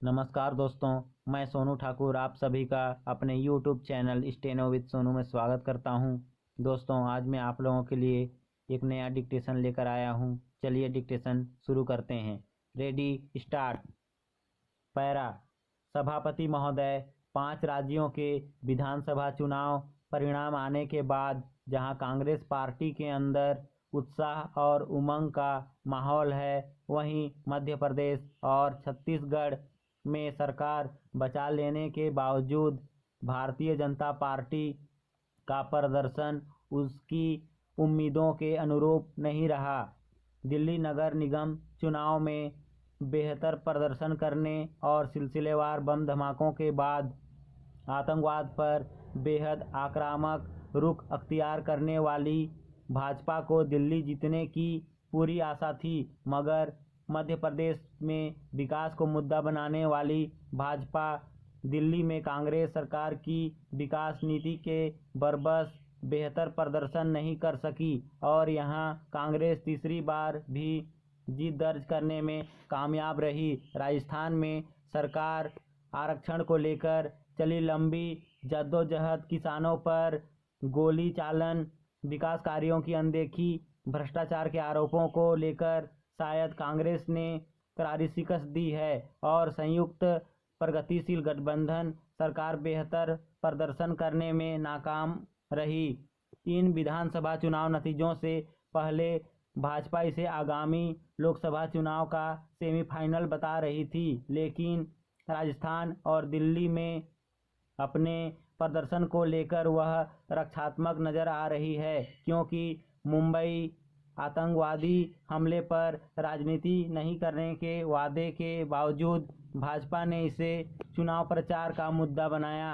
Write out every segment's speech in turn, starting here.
नमस्कार दोस्तों, मैं सोनू ठाकुर आप सभी का अपने YouTube channel steno with Sonu में स्वागत करता हूं। दोस्तों, आज मैं आप लोगों के लिए एक नया डिक्टेशन लेकर आया हूं। चलिए डिक्टेशन शुरू करते हैं। Ready start. पैरा। सभापति महोदय, 5 राज्यों के विधानसभा चुनाव परिणाम आने के बाद जहां कांग्रेस पार्टी के अंदर उत्साह और उमंग का माहौल है, वहीं मध्य प्रदेश और छत्तीसगढ़ में सरकार बचा लेने के बावजूद भारतीय जनता पार्टी का प्रदर्शन उसकी उम्मीदों के अनुरूप नहीं रहा। दिल्ली नगर निगम चुनाव में बेहतर प्रदर्शन करने और सिलसिलेवार बम धमाकों के बाद आतंकवाद पर बेहद आक्रामक रुख अख्तियार करने वाली भाजपा को दिल्ली जीतने की पूरी आशा थी, मगर मध्य प्रदेश में विकास को मुद्दा बनाने वाली भाजपा दिल्ली में कांग्रेस सरकार की विकास नीति के बरबस बेहतर प्रदर्शन नहीं कर सकी और यहां कांग्रेस तीसरी बार भी जीत दर्ज करने में कामयाब रही। राजस्थान में सरकार आरक्षण को लेकर चली लंबी जद्दोजहद, किसानों पर गोली चालन, विकास कार्यों की अनदेखी, भ्रष्टाचार के आरोपों को लेकर शायद कांग्रेस ने करारी शिकस्त दी है और संयुक्त प्रगतिशील गठबंधन सरकार बेहतर प्रदर्शन करने में नाकाम रही। इन विधानसभा चुनाव नतीजों से पहले भाजपा इसे आगामी लोकसभा चुनाव का सेमीफाइनल बता रही थी, लेकिन राजस्थान और दिल्ली में अपने प्रदर्शन को लेकर वह रक्षात्मक नजर आ रही है, क्योंकि मुंबई आतंकवादी हमले पर राजनीति नहीं करने के वादे के बावजूद भाजपा ने इसे चुनाव प्रचार का मुद्दा बनाया।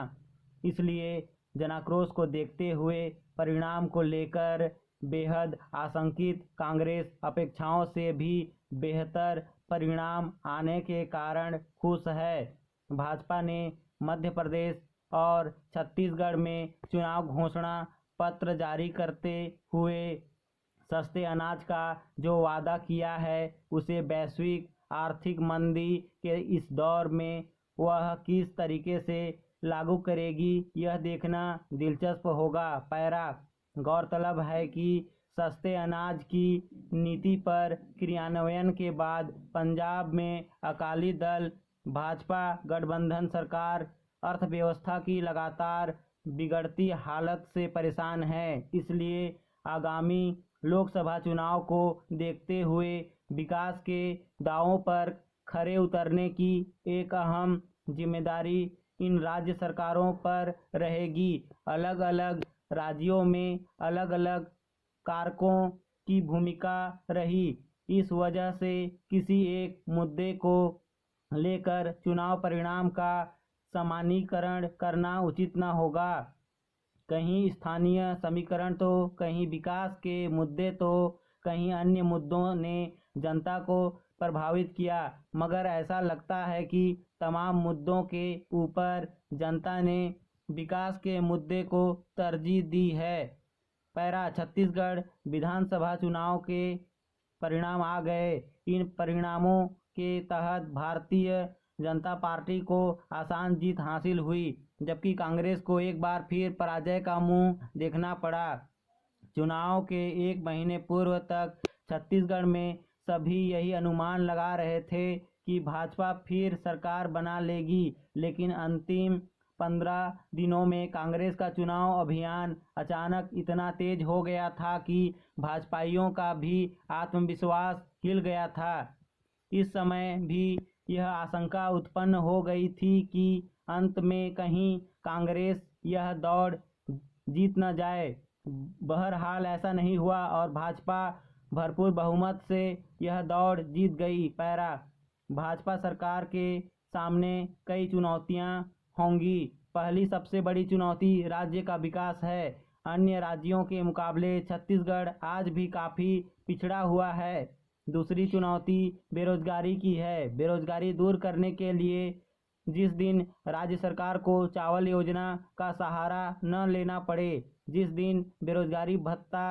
इसलिए जनाक्रोश को देखते हुए परिणाम को लेकर बेहद आशंकित कांग्रेस अपेक्षाओं से भी बेहतर परिणाम आने के कारण खुश है। भाजपा ने मध्य प्रदेश और छत्तीसगढ़ में चुनाव घोषणा पत्र जारी करते हुए सस्ते अनाज का जो वादा किया है, उसे वैश्विक आर्थिक मंदी के इस दौर में वह किस तरीके से लागू करेगी, यह देखना दिलचस्प होगा। पैरा। गौरतलब है कि सस्ते अनाज की नीति पर क्रियान्वयन के बाद पंजाब में अकाली दल भाजपा गठबंधन सरकार अर्थव्यवस्था की लगातार बिगड़ती हालत से परेशान है। इसलिए आगामी लोकसभा चुनाव को देखते हुए विकास के दावों पर खरे उतरने की एक अहम जिम्मेदारी इन राज्य सरकारों पर रहेगी। अलग अलग राज्यों में अलग अलग कारकों की भूमिका रही। इस वजह से किसी एक मुद्दे को लेकर चुनाव परिणाम का सामान्यीकरण करना उचित न होगा। कहीं स्थानीय समीकरण तो कहीं विकास के मुद्दे तो कहीं अन्य मुद्दों ने जनता को प्रभावित किया, मगर ऐसा लगता है कि तमाम मुद्दों के ऊपर जनता ने विकास के मुद्दे को तरजीह दी है। पैरा। छत्तीसगढ़ विधानसभा चुनाव के परिणाम आ गए। इन परिणामों के तहत भारतीय जनता पार्टी को आसान जीत हासिल हुई, जबकि कांग्रेस को एक बार फिर पराजय का मुंह देखना पड़ा। चुनाव के एक महीने पूर्व तक छत्तीसगढ़ में सभी यही अनुमान लगा रहे थे कि भाजपा फिर सरकार बना लेगी, लेकिन अंतिम 15 दिनों में कांग्रेस का चुनाव अभियान अचानक इतना तेज हो गया था कि भाजपाइयों का भी आत्मविश्वास हिल गया था। इस समय भी यह आशंका उत्पन्न हो गई थी कि अंत में कहीं कांग्रेस यह दौड़ जीत न जाए। बहरहाल ऐसा नहीं हुआ और भाजपा भरपूर बहुमत से यह दौड़ जीत गई। पैरा। भाजपा सरकार के सामने कई चुनौतियां होंगी। पहली सबसे बड़ी चुनौती राज्य का विकास है। अन्य राज्यों के मुकाबले छत्तीसगढ़ आज भी काफ़ी पिछड़ा हुआ है। दूसरी चुनौती बेरोजगारी की है। बेरोजगारी दूर करने के लिए जिस दिन राज्य सरकार को चावल योजना का सहारा न लेना पड़े, जिस दिन बेरोजगारी भत्ता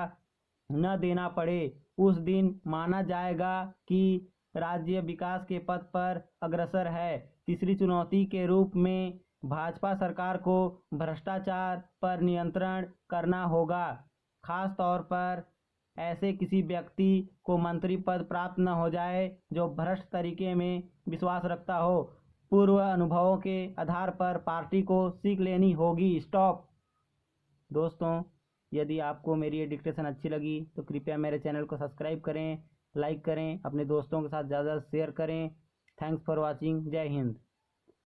न देना पड़े, उस दिन माना जाएगा कि राज्य विकास के पथ पर अग्रसर है। तीसरी चुनौती के रूप में भाजपा सरकार को भ्रष्टाचार पर नियंत्रण करना होगा। खास तौर पर ऐसे किसी व्यक्ति को मंत्री पद प्राप्त न हो जाए जो भ्रष्ट तरीके में विश्वास रखता हो। पूर्व अनुभवों के आधार पर पार्टी को सीख लेनी होगी। स्टॉप। दोस्तों, यदि आपको मेरी ये डिक्टेशन अच्छी लगी तो कृपया मेरे चैनल को सब्सक्राइब करें, लाइक करें, अपने दोस्तों के साथ ज़्यादा शेयर करें। Thanks for watching. जय हिंद।